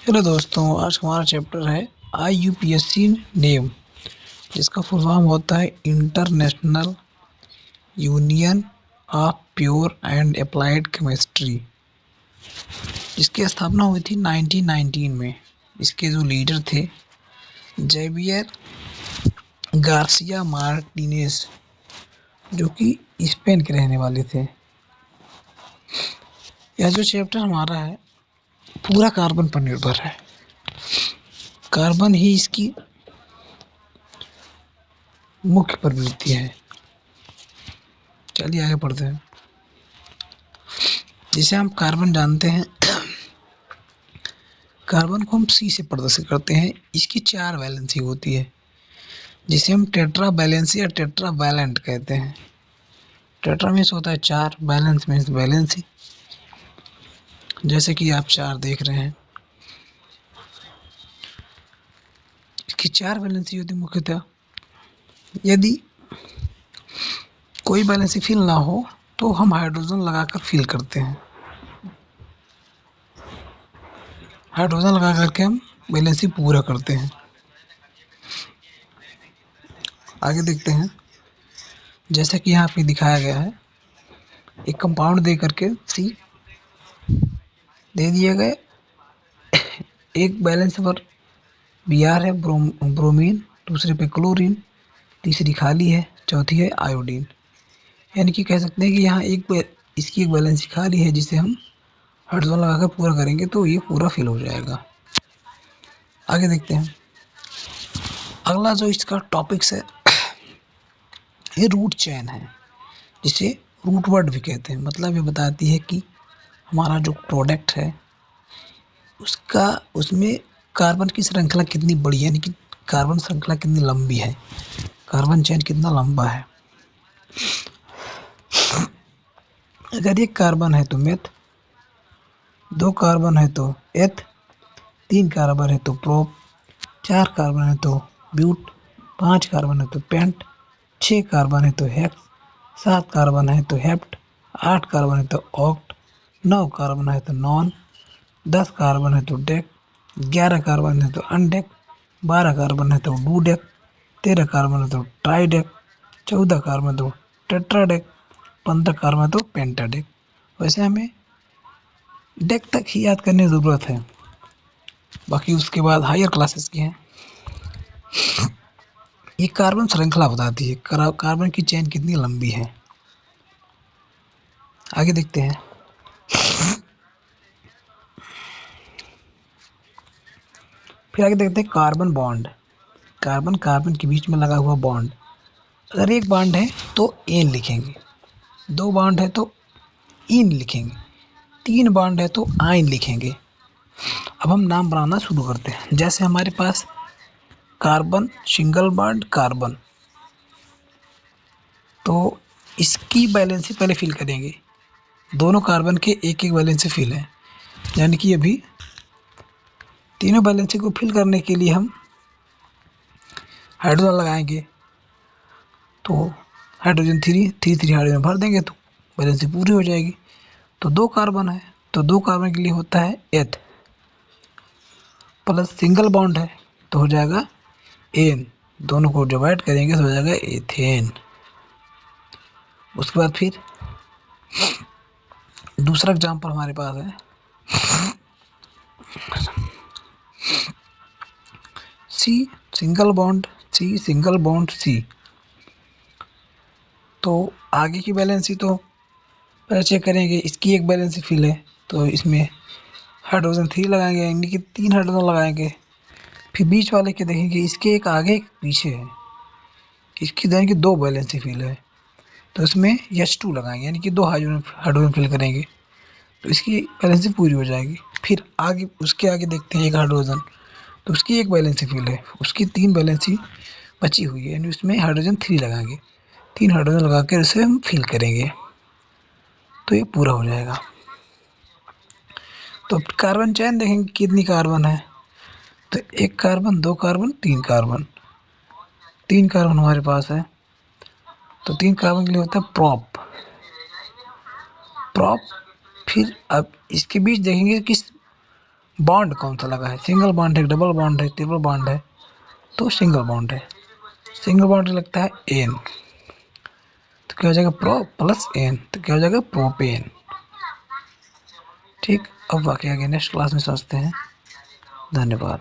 Hello दोस्तों, आज हमारा चैप्टर है IUPAC नेम, जिसका फुल फॉर्म होता है international union of pure and applied chemistry. इसकी स्थापना हुई थी 1919 में। इसके जो लीडर थे जेवियर गार्सिया मार्टिनेज, जो कि स्पेन के रहने वाले थे। यह जो चैप्टर हमारा है पूरा कार्बन पर निर्भर है। कार्बन ही इसकी मुख्य प्रवृत्ति है। चलिए आगे पढ़ते हैं। जिसे हम कार्बन जानते हैं, कार्बन को हम C से प्रदर्शित करते हैं। इसकी 4 वैलेंसी होती है, जिसे हम टेट्रा वैलेंसी या टेट्रा वैलेंट कहते हैं। टेट्रा मीन्स होता है 4, वैलेंस मीन्स वैलेंसी, जैसे कि आप 4 देख रहे हैं। इसकी 4 वैलेंसी होती है मुख्यतः। यदि कोई वैलेंसी फिल ना हो तो हम हाइड्रोजन लगाकर फिल करते हैं। हाइड्रोजन लगा करके हम वैलेंसी पूरा करते हैं। आगे देखते हैं। जैसा कि यहाँ पे दिखाया गया है, एक कंपाउंड दे करके C दे दिए गए। एक बैलेंस पर Br है ब्रोमीन, दूसरे पे क्लोरीन, तीसरी खाली है, चौथी है आयोडीन। यानी कि कह सकते हैं कि यहाँ इसकी एक बैलेंस खाली है, जिसे हम हाइड्रोजन लगाकर पूरा करेंगे तो ये पूरा फिल हो जाएगा। आगे देखते हैं। अगला जो इसका टॉपिक्स है ये रूट चेन है, जिसे रूट वर्ड भी कहते हैं। मतलब ये बताती है कि हमारा जो प्रोडक्ट है उसमें कार्बन की श्रृंखला कितनी बड़ी है, यानी कि कार्बन श्रृंखला कितनी लंबी है, कार्बन चेन कितना लंबा है। अगर एक कार्बन है तो मेथ, 2 कार्बन है तो एथ, 3 कार्बन है तो प्रोप, 4 कार्बन है तो ब्यूट, 5 कार्बन है तो पेंट, 6 कार्बन है तो हेक्स, 7 कार्बन है तो हेप्ट, 8 कार्बन है तो ऑक्ट, 9 कार्बन है तो नॉन, 10 कार्बन है तो डेक, 11 कार्बन है तो अनडेक, 12 कार्बन है तो डूडेक, 13 कार्बन है तो ट्राइडेक, 14 कार्बन है तो टेट्राडेक, 15 कार्बन है तो पेंटाडेक। वैसे हमें डेक तक ही याद करने की ज़रूरत है, बाकी उसके बाद हायर क्लासेस की हैं। ये कार्बन श्रृंखला बताती है कार्बन की चेन कितनी लंबी है। आगे देखते हैं। फिर आगे देखते हैं कार्बन बॉन्ड। कार्बन कार्बन के बीच में लगा हुआ बॉन्ड। अगर एक बॉन्ड है तो एन लिखेंगे, 2 बॉन्ड है तो इन लिखेंगे, 3 बॉन्ड है तो आइन लिखेंगे। अब हम नाम बनाना शुरू करते हैं। जैसे हमारे पास कार्बन सिंगल बॉन्ड कार्बन, तो इसकी वैलेंसी पहले फिल करेंगे। दोनों कार्बन के एक एक वैलेंसी फिल है, यानी कि अभी तीनों वैलेंसी को फिल करने के लिए हम हाइड्रोजन लगाएंगे। तो हाइड्रोजन 3 हाइड्रोजन भर देंगे तो वैलेंसी पूरी हो जाएगी। तो 2 कार्बन है तो 2 कार्बन के लिए होता है एथ, प्लस सिंगल बॉन्ड है तो हो जाएगा एन, दोनों को डिवाइड करेंगे तो हो जाएगा एथेन। उसके बाद फिर दूसरा एग्जाम्पल हमारे पास है सी सिंगल बॉन्ड सी। तो आगे की बैलेंसी तो पहले चेक करेंगे। इसकी एक बैलेंसी फिल है तो इसमें हाइड्रोजन 3 लगाएंगे, यानी कि 3 हाइड्रोजन लगाएंगे। फिर बीच वाले के देखेंगे, इसके एक आगे एक पीछे है, इसकी यानी कि 2 बैलेंसी फिल है तो इसमें H2 लगाएंगे, यानी कि 2 हाइड्रोजन फिल करेंगे तो इसकी बैलेंसी पूरी हो जाएगी। फिर आगे उसके आगे देखते हैं एक हाइड्रोजन, तो उसकी एक बैलेंसी फिल है, उसकी 3 बैलेंसी बची हुई है, यानी उसमें हाइड्रोजन 3 लगाएंगे, 3 हाइड्रोजन लगा कर इसे हम फिल करेंगे तो ये पूरा हो जाएगा। तो कार्बन चेन देखेंगे कितनी कार्बन है, तो 1 कार्बन 2 कार्बन 3 कार्बन, 3 कार्बन हमारे पास है तो 3 कार्बन के लिए होता है प्रोप। फिर अब इसके बीच देखेंगे किस बॉन्ड कौन सा लगा है, सिंगल बॉन्ड है, डबल बॉन्ड है, ट्रिपल बॉन्ड है, तो सिंगल बॉन्ड है। सिंगल बॉन्ड लगता है एन, तो क्या हो जाएगा प्रो प्लस एन, तो क्या हो जाएगा प्रोपेन। ठीक, अब बाकी आगे नेक्स्ट क्लास में समझते हैं। धन्यवाद।